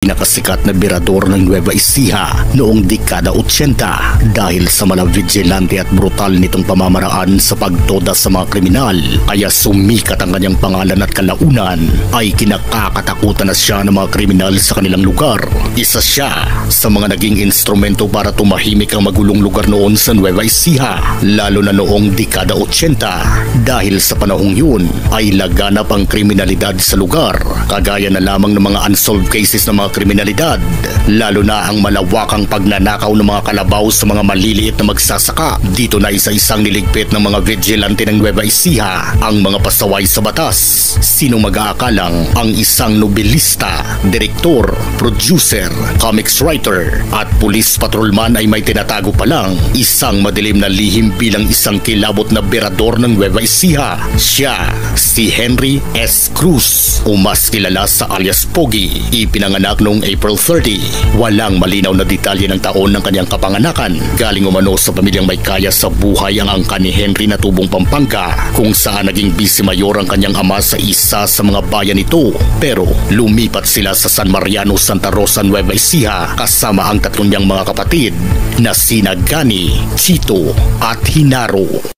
Pinakasikat na birador ng Nueva Ecija noong dekada 80 dahil sa malavigilante at brutal nitong pamamaraan sa pagtoda sa mga kriminal, kaya sumikat ang kanyang pangalan at kalaunan ay kinakakatakutan na siya ng mga kriminal sa kanilang lugar. Isa siya sa mga naging instrumento para tumahimik ang magulong lugar noon sa Nueva Ecija, lalo na noong dekada 80 dahil sa panahong yun ay laganap ang kriminalidad sa lugar, kagaya na lamang ng mga unsolved cases ng mga kriminalidad, lalo na ang malawakang pagnanakaw ng mga kalabaw sa mga maliliit na magsasaka. Dito na isa-isang niligpit ng mga vigilante ng Nueva Ecija ang mga pasaway sa batas. Sino mag-aakalang ang isang nobelista, direktor, producer, comics writer at police patrolman ay may tinatago pa lang isang madilim na lihim bilang isang kilabot na berador ng Nueva Ecija. Siya si Henry S. Cruz o mas kilala sa alias Pogi. Ipinanganak noong April 30. Walang malinaw na detalye ng taon ng kanyang kapanganakan. Galing umano sa pamilyang may kaya sa buhay ang angka ni Henry na tubong Pampanga, kung saan naging vice mayor ang kanyang ama sa isa sa mga bayan nito. Pero lumipat sila sa San Mariano, Santa Rosa, Nueva Ecija kasama ang tatlong niyang mga kapatid na sina Gani, Chito at Hinaro.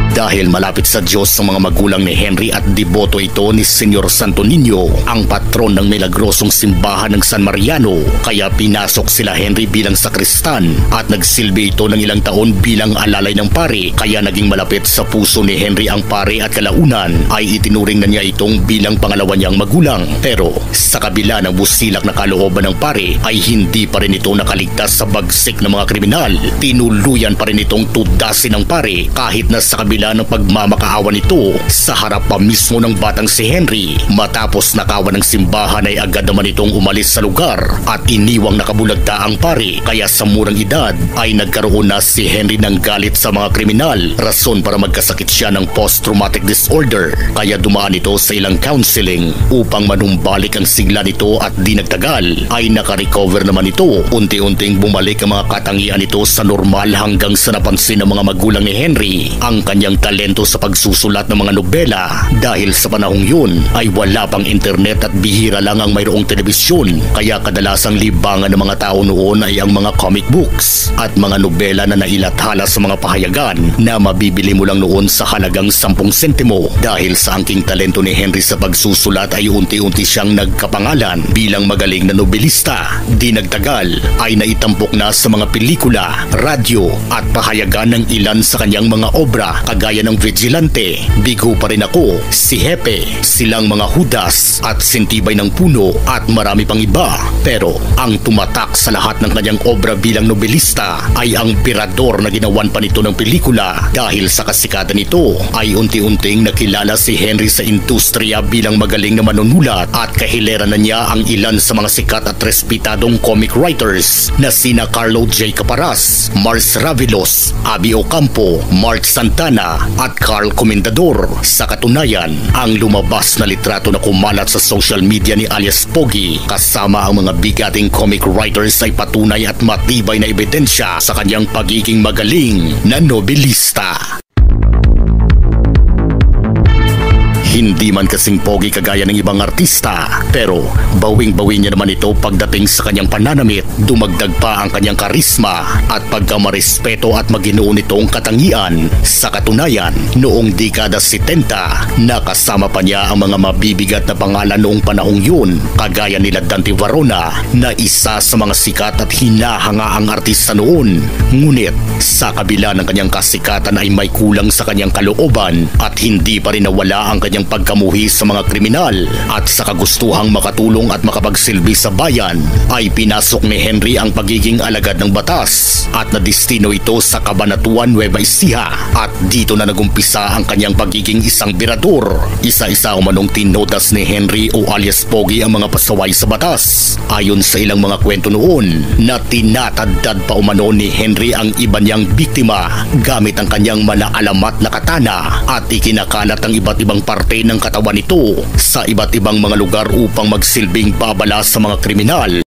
Dahil malapit sa Diyos ang mga magulang ni Henry at deboto ito ni Senyor Santo Niño, ang patron ng milagrosong simbahan ng San Mariano, kaya pinasok sila Henry bilang sakristan at nagsilbi ito ng ilang taon bilang alalay ng pare, kaya naging malapit sa puso ni Henry ang pare at kalaunan ay itinuring na niya itong bilang pangalawa niyang magulang. Pero sa kabila ng busilak na kalooban ng pare ay hindi pa rin ito nakaligtas sa bagsik ng mga kriminal. Tinuluyan pa rin itong tudasin ng pare kahit na sa kabila ng pagmamakaawa nito sa harap pa mismo ng batang si Henry. Matapos nakawan ng simbahan ay agad naman itong umalis sa lugar at iniwang nakabulagta ang pare, kaya sa murang edad ay nagkaroon na si Henry ng galit sa mga kriminal, rason para magkasakit siya ng post-traumatic disorder, kaya dumaan ito sa ilang counseling upang manumbalik ang sigla nito at di nagtagal ay nakarecover naman ito. Unti-unting bumalik ang mga katangian nito sa normal hanggang sa napansin ng mga magulang ni Henry ang kanyang talento sa pagsusulat ng mga nobela. Dahil sa panahong yun ay wala pang internet at bihira lang ang mayroong telebisyon, kaya kadalasang libangan ng mga tao noon ay ang mga comic books at mga nobela na nailathala sa mga pahayagan na mabibili mo lang noon sa halagang 10 sentimo. Dahil sa angking talento ni Henry sa pagsusulat ay unti-unti siyang nagkapangalan bilang magaling na nobelista. Di nagtagal ay naitampok na sa mga pelikula, radyo at pahayagan ng ilan sa kanyang mga obra, kagaya ng Vigilante, Bigo Pa Rin Ako, Si Hepe, Silang Mga Hudas at Sintibay ng Puno at marami pang iba. Pero ang tumatak sa lahat ng kanyang obra bilang nobelista ay ang birador na ginawan pa nito ng pelikula. Dahil sa kasikatan nito ay unti-unting nakilala si Henry sa industriya bilang magaling na manunulat at kahilera na niya ang ilan sa mga sikat at respetadong comic writers na sina Carlo J. Caparas, Mars Ravelos, Abby Ocampo, Mark Santana at Carl Comendador. Sa katunayan, ang lumabas na litrato na kumalat sa social media ni alias Pogi kasama ang mga bigating comic writers ay patunay at matibay na ebidensya sa kanyang pagiging magaling na nobelista. Hindi man kasing pogi kagaya ng ibang artista, pero bawing-bawi niya naman ito pagdating sa kanyang pananamit. Dumagdag pa ang kanyang karisma at pagkamarespeto at maginoo nitong katangian. Sa katunayan, noong dekada 70, nakasama pa niya ang mga mabibigat na pangalan noong panahong yun, kagaya nila Dante Varona na isa sa mga sikat at hinahangaang artista noon. Ngunit sa kabila ng kanyang kasikatan ay may kulang sa kanyang kalooban at hindi pa rin nawala ang kanyang pagkamuhi sa mga kriminal. At sa kagustuhang makatulong at makapagsilbi sa bayan ay pinasok ni Henry ang pagiging alagad ng batas at nadistino ito sa Cabanatuan, Nueva Ecija, at dito na nagumpisa ang kanyang pagiging isang birador. Isa-isa umanong tinodas ni Henry o alias Pogi ang mga pasaway sa batas. Ayon sa ilang mga kwento noon na tinatadad pa umano ni Henry ang iba niyang biktima gamit ang kanyang malaalamat na katana at ikinakalat ang iba't ibang parte ng katawan nito sa iba't ibang mga lugar upang magsilbing babala sa mga kriminal.